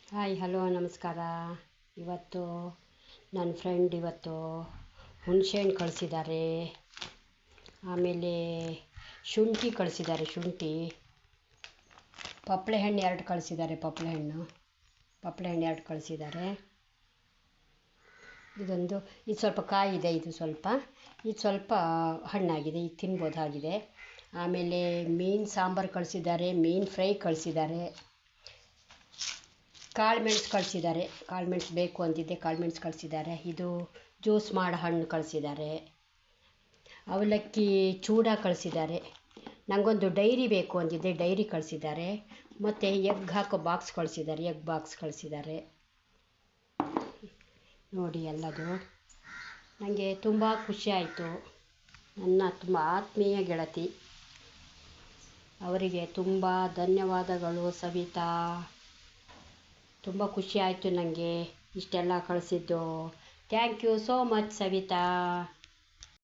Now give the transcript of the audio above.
Hi hello ನಮಸ್ಕಾರ. ಇವತ್ತು ನನ್ನ ಫ್ರೆಂಡ್ ಹುಣಸೆಹಣ್ಣು ಕಳಿಸಿದ್ದಾರೆ. ಆಮೇಲೆ ಶುಂಠಿ ಕಳಿಸಿದ್ದಾರೆ. ಪಪ್ಪಳೆ ಹಣ್ಣು 2 ಕಳಿಸಿದ್ದಾರೆ. ಪಪ್ಪಳೆ ಹಣ್ಣು 2 ಕಳಿಸಿದ್ದಾರೆ. ಇದು ಸ್ವಲ್ಪ ಕಾಯಿದೆ. ಇದು ಸ್ವಲ್ಪ ಹಣ್ಣಾಗಿದೆ. ಇದು ತಿನ್ಬೋದಾಗಿದೆ. ಆಮೇಲೆ ಮೀನು ಸಾಂಬಾರು ಕಳಿಸಿದ್ದಾರೆ. ಮೀನು ಫ್ರೈ ಕಳಿಸಿದ್ದಾರೆ. ಕಾಳುಮೆಣಸು ಕಳಿಸಿದ್ದಾರೆ. ಕಾಳುಮೆಣಸು ಬೇಕು ಅಂತಿದ್ದೆ, ಕಾಳುಮೆಣಸು ಕಳಿಸಿದ್ದಾರೆ. ಇದು ಜ್ಯೂಸ್ ಮಾಡೋ ಹಣ್ಣು ಕಳಿಸಿದ್ದಾರೆ. ಅವಲಕ್ಕಿ ಚೂಡ ಕಳಿಸಿದ್ದಾರೆ. ನನಗೊಂದು ಡೈರಿ ಬೇಕು ಅಂತಿದ್ದೆ, ಡೈರಿ ಕಳಿಸಿದ್ದಾರೆ. ಮತ್ತು ಎಗ್ ಹಾಕೋ ಬಾಕ್ಸ್ ಕಳಿಸಿದ್ದಾರೆ. ಎಗ್ ಬಾಕ್ಸ್ ಕಳಿಸಿದ್ದಾರೆ. ನೋಡಿ ಎಲ್ಲದು ನನಗೆ ತುಂಬ ಖುಷಿ ಆಯಿತು. ನನ್ನ ತುಂಬ ಆತ್ಮೀಯ ಗೆಳತಿ, ಅವರಿಗೆ ತುಂಬ ಧನ್ಯವಾದಗಳು ಸವಿತಾ. ತುಂಬ ಖುಷಿ ಆಯಿತು ನನಗೆ ಇಷ್ಟೆಲ್ಲ ಕಳಿಸಿದ್ದು. Thank you so much Savita.